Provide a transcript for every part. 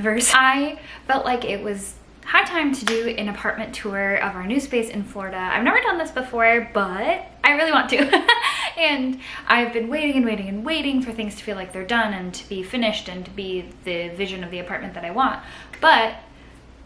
universe. I felt like it was high time to do an apartment tour of our new space in Florida. I've never done this before, but I really want to. And I've been waiting and waiting and waiting for things to feel like they're done and to be finished and to be the vision of the apartment that I want. But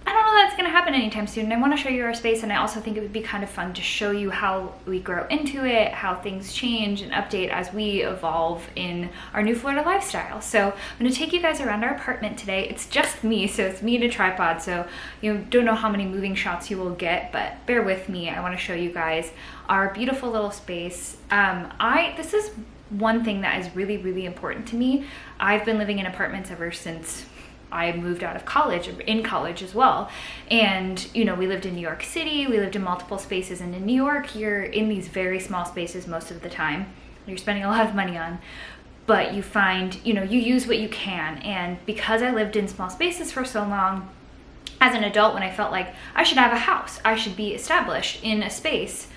I don't know that's gonna happen anytime soon. I wanna show you our space, and I also think it would be kind of fun to show you how we grow into it, how things change and update as we evolve in our new Florida lifestyle. So I'm gonna take you guys around our apartment today. It's just me, so it's me and a tripod, so you don't know how many moving shots you will get, but bear with me. I wanna show you guys our beautiful little space. This is one thing that is really, really important to me. I've been living in apartments ever since I moved out of college, in college as well. And, you know, we lived in New York City, we lived in multiple spaces, and in New York, you're in these very small spaces most of the time. You're spending a lot of money on, but you find, you know, you use what you can. And because I lived in small spaces for so long, as an adult, when I felt like I should have a house, I should be established in a space.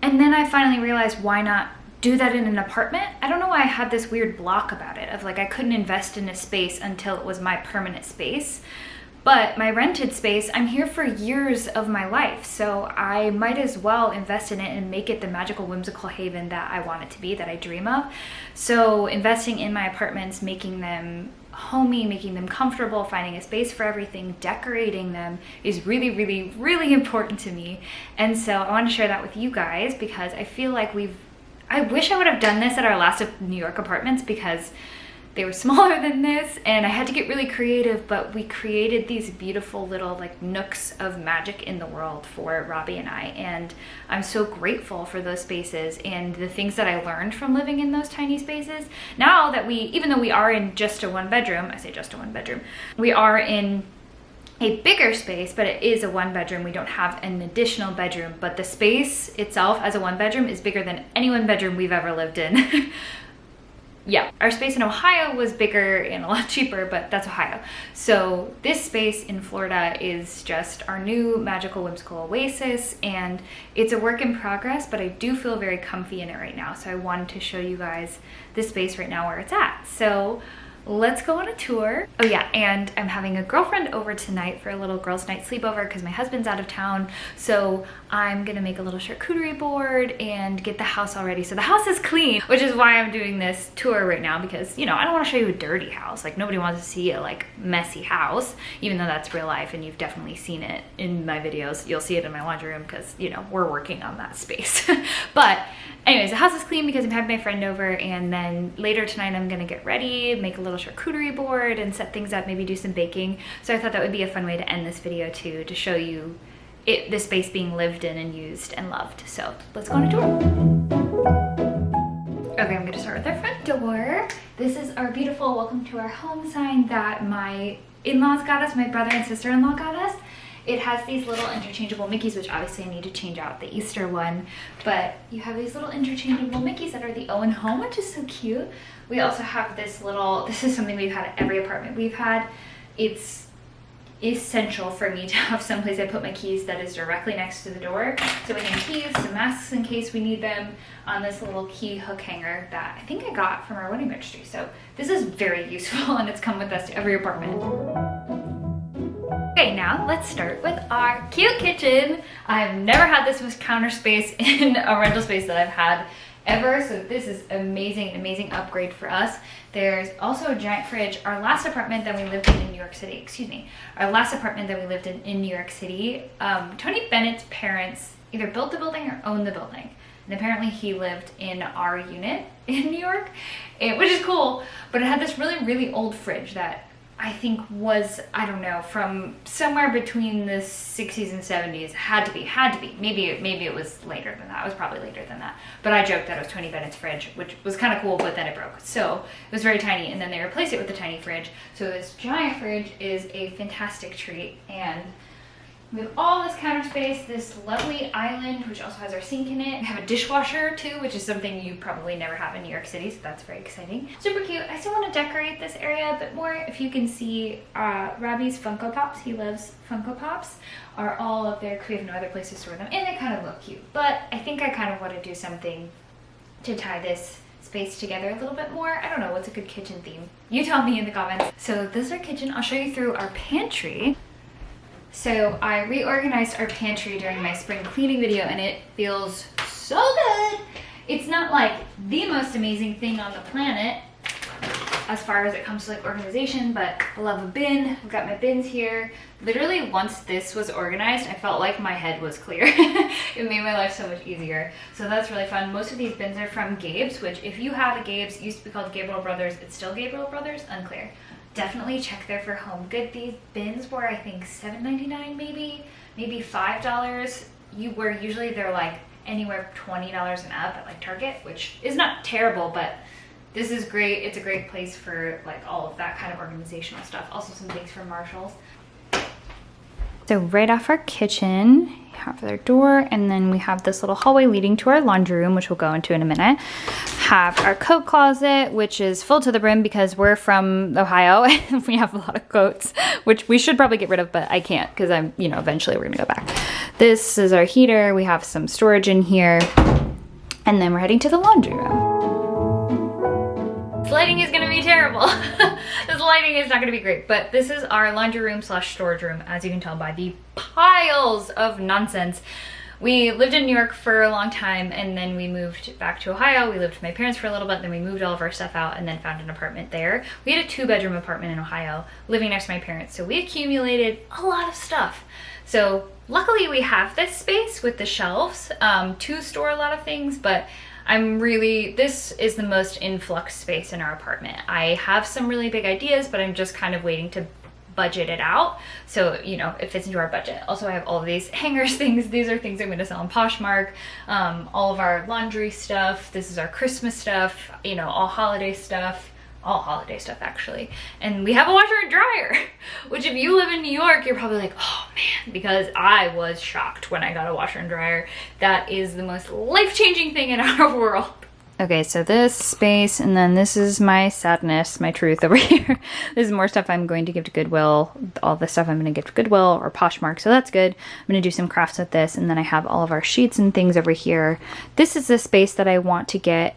And then I finally realized, why not do that in an apartment? I don't know why I had this weird block about it, of like I couldn't invest in a space until it was my permanent space. But my rented space, I'm here for years of my life, so I might as well invest in it and make it the magical, whimsical haven that I want it to be, that I dream of. So investing in my apartments, making them homey, making them comfortable, finding a space for everything, decorating them is really, really, really important to me. And so I want to share that with you guys, because I feel like I wish I would have done this at our last New York apartments, because they were smaller than this and I had to get really creative, but we created these beautiful little like nooks of magic in the world for Robbie and I, and I'm so grateful for those spaces and the things that I learned from living in those tiny spaces. Now that even though we are in just a one bedroom, I say just a one bedroom, we are in a bigger space, but it is a one bedroom. We don't have an additional bedroom, but the space itself as a one bedroom is bigger than any one bedroom we've ever lived in. Yeah, our space in Ohio was bigger and a lot cheaper, but that's Ohio. So this space in Florida is just our new magical, whimsical oasis, and it's a work in progress, but I do feel very comfy in it right now. So I wanted to show you guys this space right now where it's at. So let's go on a tour. Oh yeah, and I'm having a girlfriend over tonight for a little girls' night sleepover because my husband's out of town. So I'm gonna make a little charcuterie board and get the house all ready. So the house is clean, which is why I'm doing this tour right now, because, you know, I don't wanna show you a dirty house. Like, nobody wants to see a like messy house, even though that's real life and you've definitely seen it in my videos. You'll see it in my laundry room because, you know, we're working on that space. But anyways, the house is clean because I'm having my friend over, and then later tonight I'm gonna get ready, make a little charcuterie board and set things up, maybe do some baking. So I thought that would be a fun way to end this video too, to show you this space being lived in and used and loved. So let's go on a tour. Okay, I'm gonna start with our front door. This is our beautiful welcome to our home sign that my in-laws got us, my brother and sister-in-law got us. It has these little interchangeable Mickeys, which obviously I need to change out the Easter one, but you have these little interchangeable Mickeys that are the Owen home, which is so cute. We also have this little, this is something we've had at every apartment we've had. It's essential for me to have someplace I put my keys that is directly next to the door. So we have keys, some masks in case we need them, on this little key hook hanger that I think I got from our wedding registry. So this is very useful and it's come with us to every apartment. Okay, now let's start with our cute kitchen. I've never had this much counter space in a rental space that I've had ever, so this is amazing, an amazing upgrade for us. There's also a giant fridge. Our last apartment that we lived in New York City, our last apartment that we lived in New York City, Tony Bennett's parents either built the building or owned the building. And apparently he lived in our unit in New York, which is cool, but it had this really, really old fridge that I think was, I don't know, from somewhere between the 60s and 70s. Had to be. Maybe it was later than that. It was probably later than that. But I joked that it was Tony Bennett's fridge, which was kind of cool, but then it broke. So it was very tiny, and then they replaced it with a tiny fridge. So this giant fridge is a fantastic treat, and we have all this counter space, this lovely island, which also has our sink in it. We have a dishwasher too, which is something you probably never have in New York City, so that's very exciting. Super cute. I still want to decorate this area a bit more. If you can see Robbie's Funko Pops, he loves Funko Pops, are all up there. We have no other place to store them, and they kind of look cute. But I think I kind of want to do something to tie this space together a little bit more. I don't know, what's a good kitchen theme? You tell me in the comments. So this is our kitchen. I'll show you through our pantry. So I reorganized our pantry during my spring cleaning video and it feels so good. It's not like the most amazing thing on the planet as far as it comes to like organization, but I love a bin. I've got my bins here. Literally once this was organized, I felt like my head was clear. It made my life so much easier. So that's really fun. Most of these bins are from Gabe's, which if you have a Gabe's, it used to be called Gabriel Brothers. It's still Gabriel Brothers, unclear. Definitely check there for home good. These bins were, I think, $7.99 maybe $5. Where usually they're like anywhere $20 and up at like Target, which is not terrible, but this is great. It's a great place for like all of that kind of organizational stuff. Also some things from Marshall's. So right off our kitchen, we have their door, and then we have this little hallway leading to our laundry room, which we'll go into in a minute. Have our coat closet, which is full to the brim because we're from Ohio and we have a lot of coats, which we should probably get rid of, but I can't because I'm, you know, eventually we're gonna go back. This is our heater. We have some storage in here, and then we're heading to the laundry room. This lighting is gonna be terrible. This lighting is not gonna be great, but this is our laundry room slash storage room, as you can tell by the piles of nonsense. We lived in New York for a long time, and then we moved back to Ohio. We lived with my parents for a little bit, then we moved all of our stuff out and then found an apartment there. We had a 2-bedroom apartment in Ohio, living next to my parents, so we accumulated a lot of stuff. So luckily we have this space with the shelves to store a lot of things, but this is the most influx space in our apartment. I have some really big ideas, but I'm just kind of waiting to budget it out. So, you know, it fits into our budget. Also, I have all of these hangers things. These are things I'm going to sell on Poshmark. All of our laundry stuff. This is our Christmas stuff, you know, all holiday stuff actually. And we have a washer and dryer, which if you live in New York, you're probably like, oh man, because I was shocked when I got a washer and dryer. That is the most life-changing thing in our world. Okay, so this space, and then this is my sadness, my truth over here. This is more stuff I'm going to give to Goodwill. All the stuff I'm going to give to Goodwill or Poshmark, so that's good. I'm going to do some crafts with this, and then I have all of our sheets and things over here. This is the space that I want to get.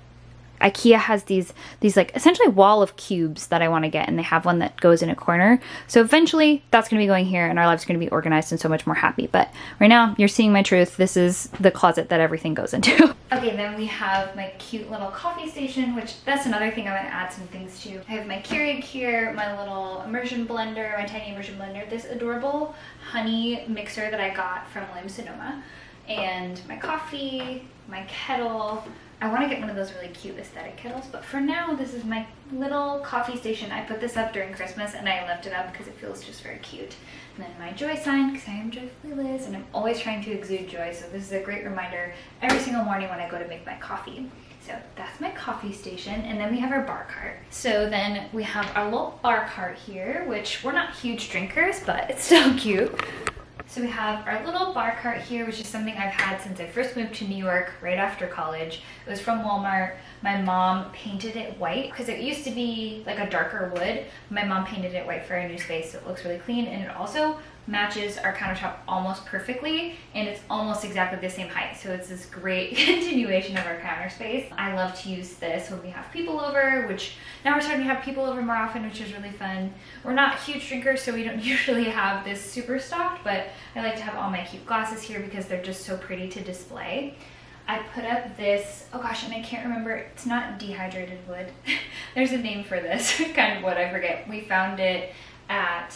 IKEA has these like essentially wall of cubes that I want to get, and they have one that goes in a corner. So eventually that's going to be going here and our lives are going to be organized and so much more happy. But right now you're seeing my truth. This is the closet that everything goes into. Okay, then we have my cute little coffee station, which that's another thing I want to add some things to. I have my Keurig here, my little immersion blender, my tiny immersion blender, this adorable honey mixer that I got from Lime Sonoma, and my coffee, my kettle. I want to get one of those really cute aesthetic kettles, but for now, this is my little coffee station. I put this up during Christmas and I left it up because it feels just very cute. And then my joy sign, because I am Joyfully Liz and I'm always trying to exude joy, so this is a great reminder every single morning when I go to make my coffee. So that's my coffee station, and then we have our bar cart. So then we have our little bar cart here, which we're not huge drinkers, but it's still cute. So we have our little bar cart here, which is something I've had since I first moved to New York right after college. It was from Walmart. My mom painted it white because it used to be like a darker wood. My mom painted it white for our new space, so it looks really clean, and it also matches our countertop almost perfectly, and it's almost exactly the same height, so it's this great continuation of our counter space. I love to use this when we have people over, which now we're starting to have people over more often, which is really fun. We're not huge drinkers, so we don't usually have this super stocked, but I like to have all my cute glasses here because they're just so pretty to display. I put up this, oh gosh, and I can't remember, it's not dehydrated wood. There's a name for this kind of wood, I forget. We found it at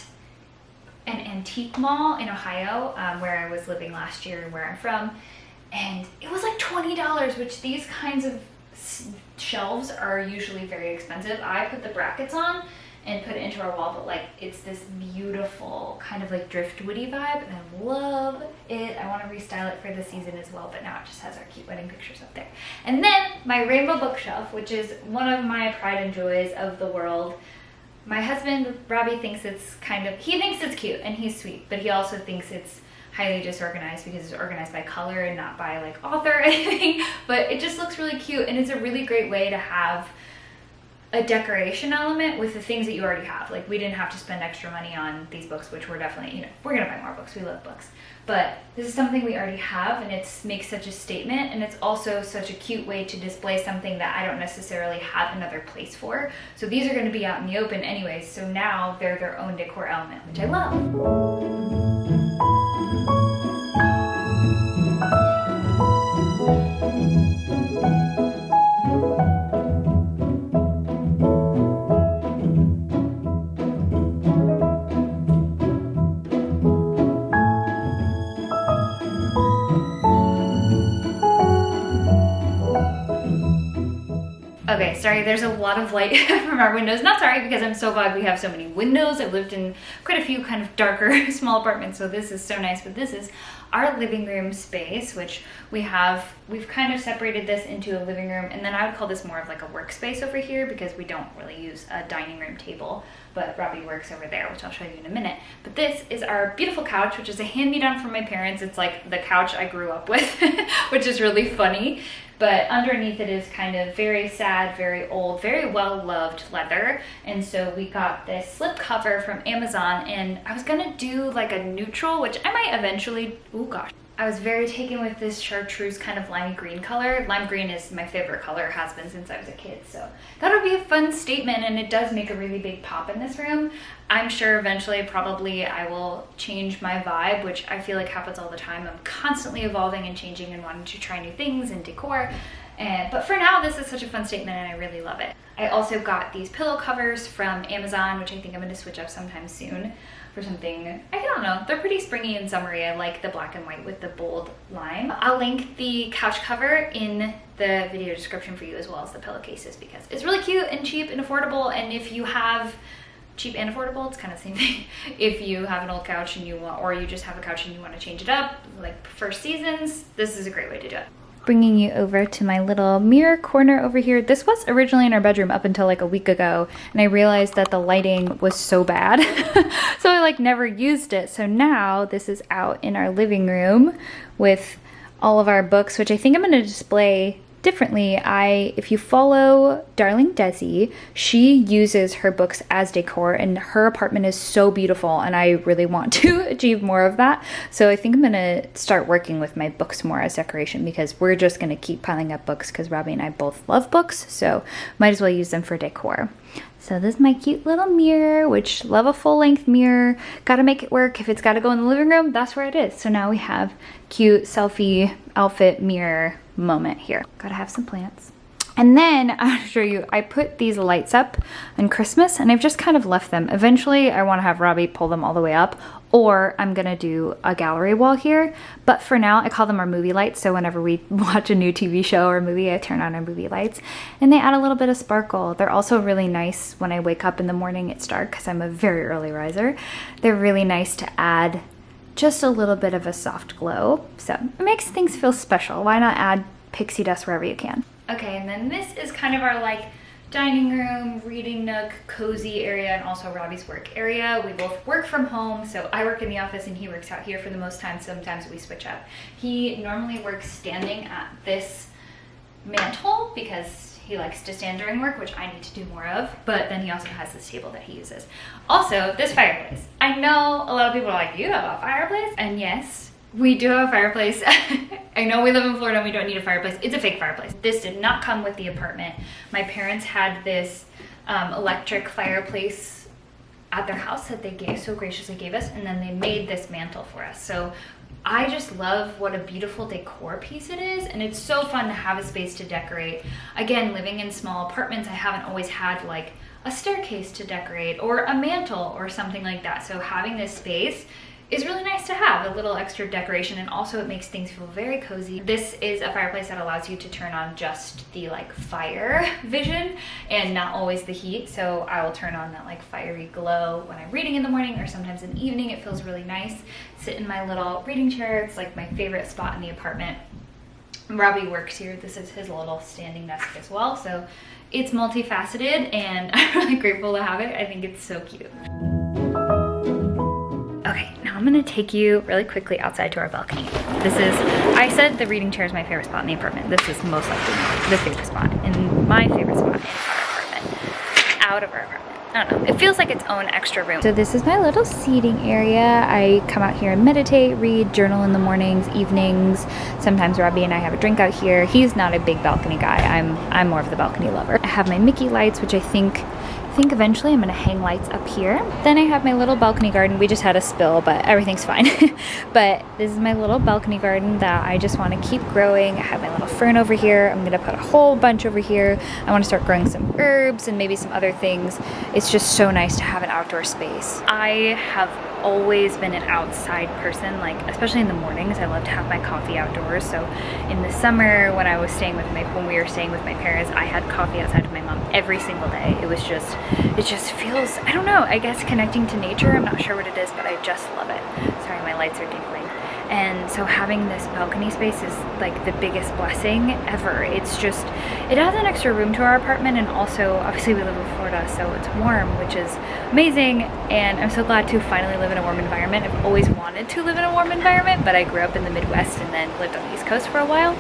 an antique mall in Ohio, where I was living last year and where I'm from, and it was like $20, which these kinds of shelves are usually very expensive. I put the brackets on and put it into our wall, but like it's this beautiful kind of like driftwoody vibe, and I love it. I want to restyle it for the season as well, but now it just has our cute wedding pictures up there. And then my rainbow bookshelf, which is one of my pride and joys of the world. My husband, Robbie, thinks it's he thinks it's cute and he's sweet, but he also thinks it's highly disorganized because it's organized by color and not by like author or anything, but it just looks really cute, and it's a really great way to have a decoration element with the things that you already have. Like, we didn't have to spend extra money on these books, which we're definitely, you know, we're gonna buy more books. We love books. But this is something we already have, and it makes such a statement, and it's also such a cute way to display something that I don't necessarily have another place for. So these are gonna be out in the open anyways, so now they're their own decor element, which I love. Okay, sorry, there's a lot of light from our windows. Not sorry, because I'm so glad we have so many windows. I've lived in quite a few kind of darker, small apartments, so this is so nice. But this is our living room space, which we've kind of separated this into a living room, and then I would call this more of like a workspace over here because we don't really use a dining room table, but Robbie works over there, which I'll show you in a minute. But this is our beautiful couch, which is a hand-me-down from my parents. It's like the couch I grew up with, which is really funny. But underneath it is kind of very sad, very old, very well-loved leather. And so we got this slip cover from Amazon, and I was gonna do like a neutral, which I might eventually, oh gosh. I was very taken with this chartreuse kind of limey green color. Lime green is my favorite color, has been since I was a kid. So that would be a fun statement, and it does make a really big pop in this room. I'm sure eventually, probably, I will change my vibe, which I feel like happens all the time. I'm constantly evolving and changing and wanting to try new things and decor. But for now, this is such a fun statement, and I really love it. I also got these pillow covers from Amazon, which I think I'm going to switch up sometime soon for something, I don't know, they're pretty springy and summery. I like the black and white with the bold lime. I'll link the couch cover in the video description for you, as well as the pillowcases, because it's really cute and cheap and affordable. And if you have cheap and affordable, it's kind of the same thing. If you have an old couch and you want, or you just have a couch and you want to change it up, like for seasons, this is a great way to do it. Bringing you over to my little mirror corner over here. This was originally in our bedroom up until like a week ago, and I realized that the lighting was so bad so I like never used it. So now this is out in our living room with all of our books, which I think I'm going to display differently. If you follow Darling Desi, she uses her books as decor, and her apartment is so beautiful, and I really want to achieve more of that. So I think I'm gonna start working with my books more as decoration, because we're just gonna keep piling up books because Robbie and I both love books, so might as well use them for decor. So this is my cute little mirror, which love a full-length mirror. Gotta make it work. If it's gotta go in the living room, that's where it is. So now we have cute selfie outfit mirror moment here. Gotta have some plants. And then I'll show you, I put these lights up on Christmas, and I've just kind of left them. Eventually I want to have Robbie pull them all the way up, or I'm gonna do a gallery wall here. But for now, I call them our movie lights. So whenever we watch a new TV show or movie, I turn on our movie lights, and they add a little bit of sparkle. They're also really nice when I wake up in the morning. It's dark because I'm a very early riser. They're really nice to add just a little bit of a soft glow. So it makes things feel special. Why not add pixie dust wherever you can? Okay, and then this is kind of our like dining room, reading nook, cozy area, and also Robbie's work area. We both work from home, so I work in the office and he works out here for the most time. Sometimes we switch up. He normally works standing at this mantle because he likes to stand during work, which I need to do more of, but then he also has this table that he uses. Also, this fireplace. I know a lot of people are like, you have a fireplace? And yes, we do have a fireplace. I know we live in Florida and we don't need a fireplace. It's a fake fireplace. This did not come with the apartment. My parents had this electric fireplace at their house that they so graciously gave us, and then they made this mantle for us. So I just love what a beautiful decor piece it is, and it's so fun to have a space to decorate. Again, living in small apartments, I haven't always had like a staircase to decorate or a mantle or something like that. So having this space is really nice to have a little extra decoration, and also it makes things feel very cozy. This is a fireplace that allows you to turn on just the like fire vision and not always the heat. So I will turn on that like fiery glow when I'm reading in the morning, or sometimes in the evening. It feels really nice. Sit in my little reading chair. It's like my favorite spot in the apartment. Robbie works here. This is his little standing desk as well. So it's multifaceted, and I'm really grateful to have it. I think it's so cute. Okay, now I'm gonna take you really quickly outside to our balcony. I said the reading chair is my favorite spot in the apartment. This is most likely the favorite spot, and my favorite spot in our apartment. out of our apartment. I don't know, it feels like its own extra room. So this is my little seating area. I come out here and meditate, read, journal in the mornings, evenings. Sometimes Robbie and I have a drink out here. He's not a big balcony guy. I'm more of the balcony lover. I have my Mickey lights, which I think eventually I'm gonna hang lights up here. Then I have my little balcony garden. We just had a spill, but everything's fine. But this is my little balcony garden that I just wanna keep growing. I have my little fern over here. I'm gonna put a whole bunch over here. I wanna start growing some herbs and maybe some other things. It's just so nice to have an outdoor space. I have always been an outside person, like especially in the mornings. I love to have my coffee outdoors. So in the summer when we were staying with my parents, I had coffee outside with my mom every single day. It just feels, I don't know, I guess connecting to nature. I'm not sure what it is, but I just love it. Sorry, my lights are dinkling. And so having this balcony space is like the biggest blessing ever. It's just, it adds an extra room to our apartment, and also obviously we live in Florida, so it's warm, which is amazing. And I'm so glad to finally live in a warm environment. I've always wanted to live in a warm environment, but I grew up in the Midwest and then lived on the East Coast for a while.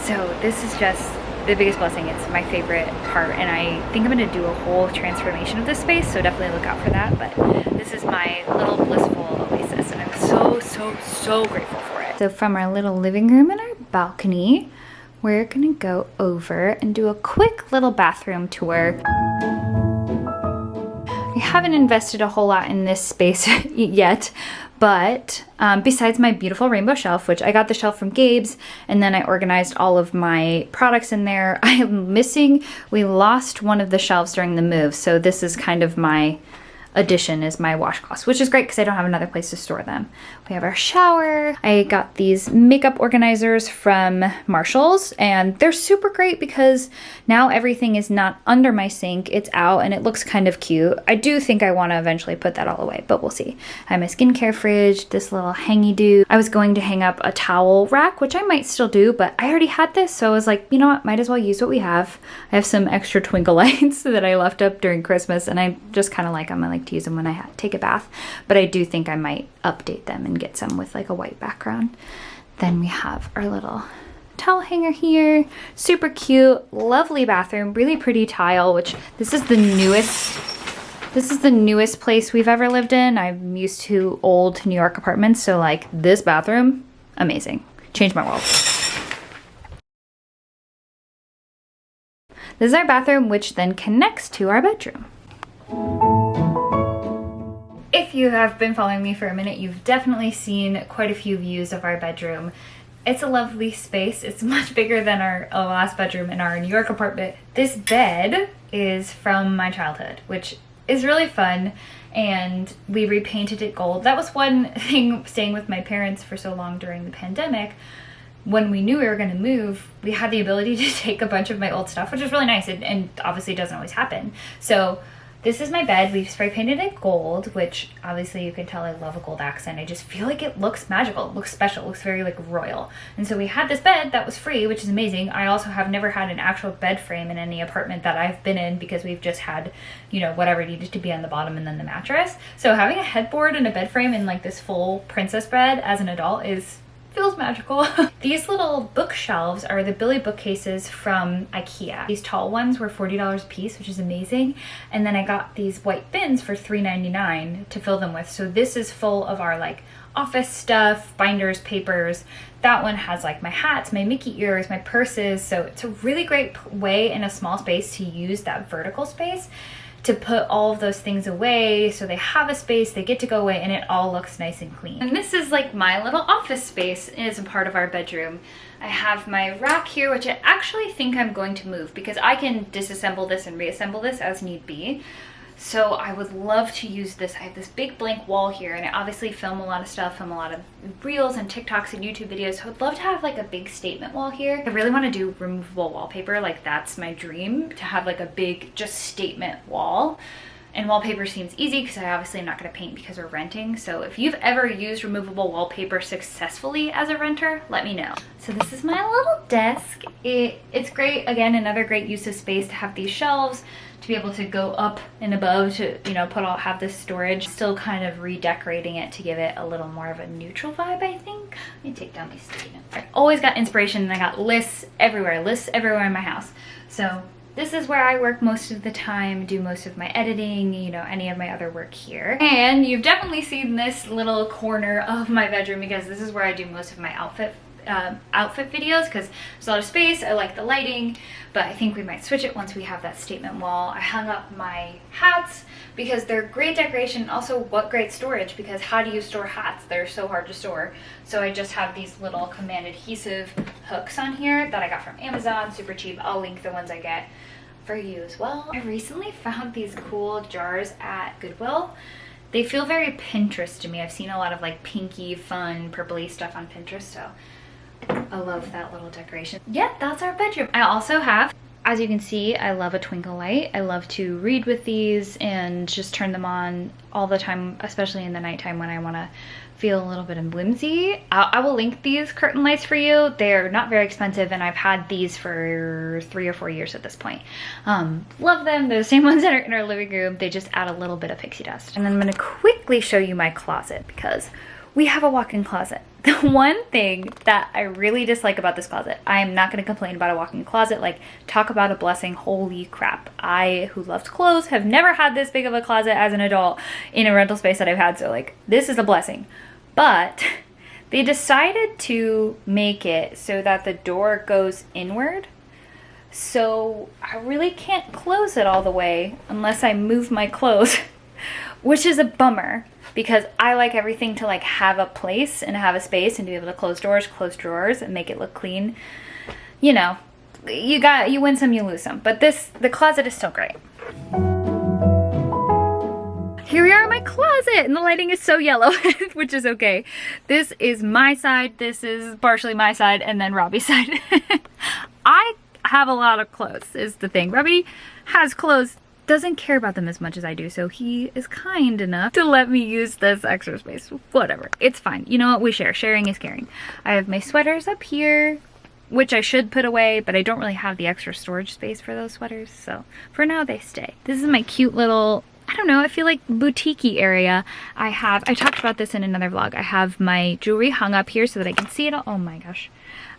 So this is just the biggest blessing. It's my favorite part, and I think I'm gonna do a whole transformation of this space, so definitely look out for that. But this is my little blissful oasis, and I'm so grateful for it. So from our little living room and our balcony, we're gonna go over and do a quick little bathroom tour. I haven't invested a whole lot in this space yet, but besides my beautiful rainbow shelf, which I got the shelf from Gabe's, and then I organized all of my products in there, we lost one of the shelves during the move, so this is kind of my addition, is my washcloths, which is great because I don't have another place to store them. We have our shower. I got these makeup organizers from Marshall's, and they're super great because now everything is not under my sink, it's out, and it looks kind of cute. I do think I want to eventually put that all away, but we'll see. I have my skincare fridge, this little hangy-do. I was going to hang up a towel rack, which I might still do, but I already had this, so I was like, you know what, might as well use what we have. I have some extra twinkle lights that I left up during Christmas, and I just kind of like them. I like to use them when I take a bath, but I do think I might update them and get some with like a white background. Then we have our little towel hanger here, super cute, lovely bathroom, really pretty tile, which this is the newest place we've ever lived in. I'm used to old New York apartments, so like this bathroom, amazing, changed my world. This is our bathroom, which then connects to our bedroom. If you have been following me for a minute, you've definitely seen quite a few views of our bedroom. It's a lovely space. It's much bigger than our last bedroom in our New York apartment. This bed is from my childhood, which is really fun, and we repainted it gold. That was one thing staying with my parents for so long during the pandemic. When we knew we were going to move, we had the ability to take a bunch of my old stuff, which is really nice, and obviously doesn't always happen. So this is my bed. We've spray painted it gold, which obviously you can tell I love a gold accent. I just feel like it looks magical, it looks special, it looks very like royal. And so we had this bed that was free, which is amazing. I also have never had an actual bed frame in any apartment that I've been in, because we've just had, you know, whatever needed to be on the bottom and then the mattress. So having a headboard and a bed frame in like this full princess bed as an adult feels magical. These little bookshelves are the Billy bookcases from IKEA. These tall ones were $40 a piece, which is amazing. And then I got these white bins for $3.99 to fill them with. So this is full of our like office stuff, binders, papers. That one has like my hats, my Mickey ears, my purses. So it's a really great way in a small space to use that vertical space to put all of those things away, so they have a space, they get to go away, and it all looks nice and clean. And this is like my little office space as a part of our bedroom. I have my rack here, which I actually think I'm going to move because I can disassemble this and reassemble this as need be. So I would love to use this. I have this big blank wall here, and I obviously film a lot of stuff, film a lot of reels and TikToks and YouTube videos, so I'd love to have like a big statement wall here. I really want to do removable wallpaper, like that's my dream, to have like a big just statement wall. And wallpaper seems easy because I obviously am not going to paint because we're renting. So if you've ever used removable wallpaper successfully as a renter, let me know. So this is my little desk. It's great, again, another great use of space to have these shelves, to be able to go up and above to, you know, have this storage. Still kind of redecorating it to give it a little more of a neutral vibe, I think. Let me take down these sticky notes. I always got inspiration, and I got lists everywhere in my house. So This is where I work most of the time, do most of my editing, you know, any of my other work here. And you've definitely seen this little corner of my bedroom because this is where I do most of my outfit videos because there's a lot of space. I like the lighting, but I think we might switch it once we have that statement wall. I hung up my hats because they're great decoration, and also what great storage, because how do you store hats? They're so hard to store. So I just have these little command adhesive hooks on here that I got from Amazon, super cheap. I'll link the ones I get for you as well. I recently found these cool jars at Goodwill. They feel very Pinterest to me. I've seen a lot of like pinky, fun, purpley stuff on Pinterest, so I love that little decoration. Yeah, that's our bedroom. I also have, as you can see, I love a twinkle light. I love to read with these and just turn them on all the time, especially in the nighttime when I want to feel a little bit of whimsy. I will link these curtain lights for you. They're not very expensive, and I've had these for 3 or 4 years at this point. Love them. They're the same ones that are in our living room. They just add a little bit of pixie dust. And then I'm going to quickly show you my closet because we have a walk-in closet. The one thing that I really dislike about this closet, I am not going to complain about a walk-in closet. Like, talk about a blessing. Holy crap. I, who loves clothes, have never had this big of a closet as an adult in a rental space that I've had. So like, this is a blessing. But they decided to make it so that the door goes inward. So I really can't close it all the way unless I move my clothes, which is a bummer because I like everything to like have a place and have a space and to be able to close doors, close drawers, and make it look clean. You know, you win some, you lose some. But the closet is still great. Here we are in my closet, and the lighting is so yellow, which is okay. This is my side, this is partially my side, and then Robbie's side. I have a lot of clothes, is the thing. Robbie has clothes, doesn't care about them as much as I do, so he is kind enough to let me use this extra space. Whatever, it's fine. You know what, we share. Sharing is caring. I have my sweaters up here, which I should put away, but I don't really have the extra storage space for those sweaters, so for now they stay. This is my cute little, I don't know, I feel like boutique-y area. I talked about this in another vlog. I have my jewelry hung up here so that I can see it all. Oh my gosh.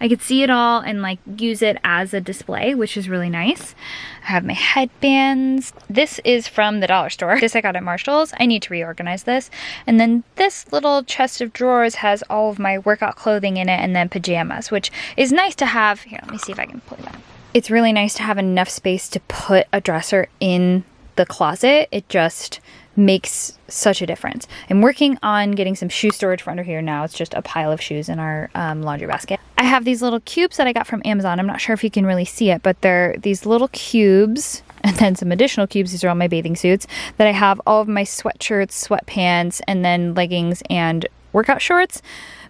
I could see it all and like use it as a display, which is really nice. I have my headbands. This is from the dollar store. This I got at Marshall's. I need to reorganize this. And then this little chest of drawers has all of my workout clothing in it and then pajamas, which is nice to have. Here, let me see if I can pull that. It's really nice to have enough space to put a dresser in the closet. It just makes such a difference. I'm working on getting some shoe storage for under here now. It's just a pile of shoes in our laundry basket. I have these little cubes that I got from Amazon. I'm not sure if you can really see it, but they're these little cubes and then some additional cubes. These are all my bathing suits that I have all of my sweatshirts, sweatpants, and then leggings and workout shorts.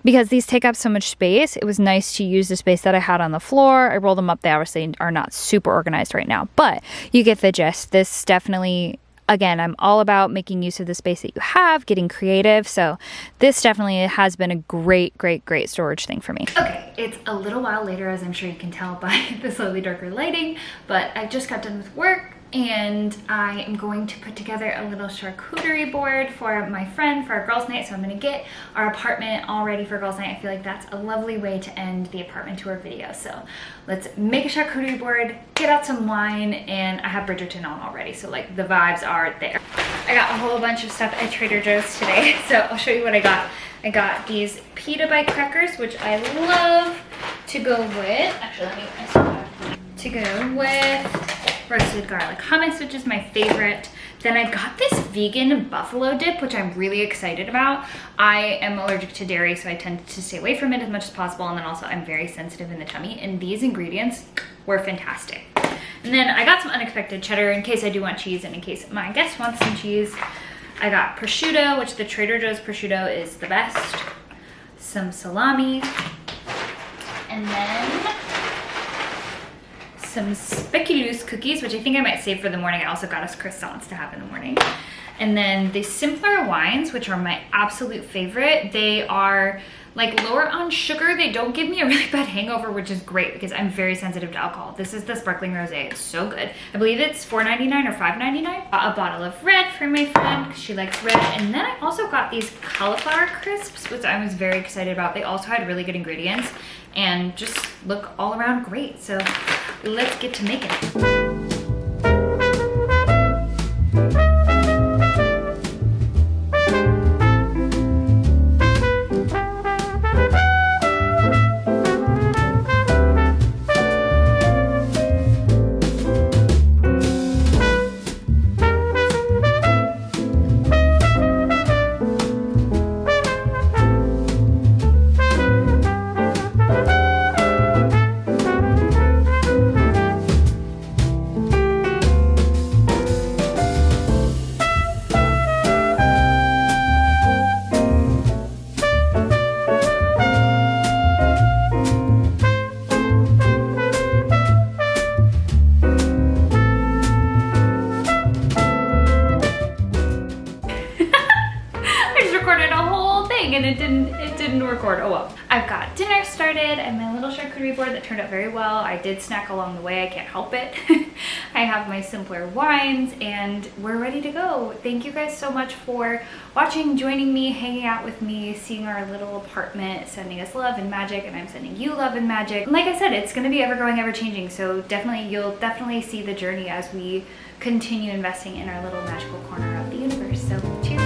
Because these take up so much space, it was nice to use the space that I had on the floor. I rolled them up. They obviously are not super organized right now, but you get the gist. This definitely, again, I'm all about making use of the space that you have, getting creative. So this definitely has been a great, great, great storage thing for me. Okay, it's a little while later, as I'm sure you can tell by the slightly darker lighting, but I just got done with work. And I am going to put together a little charcuterie board for my friend for our girls' night. So I'm going to get our apartment all ready for girls' night. I feel like that's a lovely way to end the apartment tour video. So let's make a charcuterie board, get out some wine, and I have Bridgerton on already. So like the vibes are there. I got a whole bunch of stuff at Trader Joe's today. So I'll show you what I got. I got these pita bite crackers, which I love to go with. Actually, to go with roasted garlic hummus, which is my favorite. Then I got this vegan buffalo dip, which I'm really excited about. I am allergic to dairy, so I tend to stay away from it as much as possible. And then also I'm very sensitive in the tummy, and these ingredients were fantastic. And then I got some unexpected cheddar in case I do want cheese and in case my guest wants some cheese. I got prosciutto, which the Trader Joe's prosciutto is the best. Some salami. And then some speculoos cookies, which I think I might save for the morning. I also got us croissants to have in the morning. And then the simpler wines, which are my absolute favorite. They are like lower on sugar. They don't give me a really bad hangover, which is great because I'm very sensitive to alcohol. This is the sparkling rosé. It's so good. I believe it's $4.99 or $5.99. A bottle of red for my friend because she likes red. And then I also got these cauliflower crisps, which I was very excited about. They also had really good ingredients and just look all around great. So let's get to making it. And it didn't record. Oh well. I've got dinner started and my little charcuterie board that turned out very well. I did snack along the way, I can't help it. I have my simpler wines and we're ready to go. Thank you guys so much for watching, joining me, hanging out with me, seeing our little apartment, sending us love and magic, and I'm sending you love and magic. And like I said, it's gonna be ever growing, ever changing. So you'll definitely see the journey as we continue investing in our little magical corner of the universe. So cheers.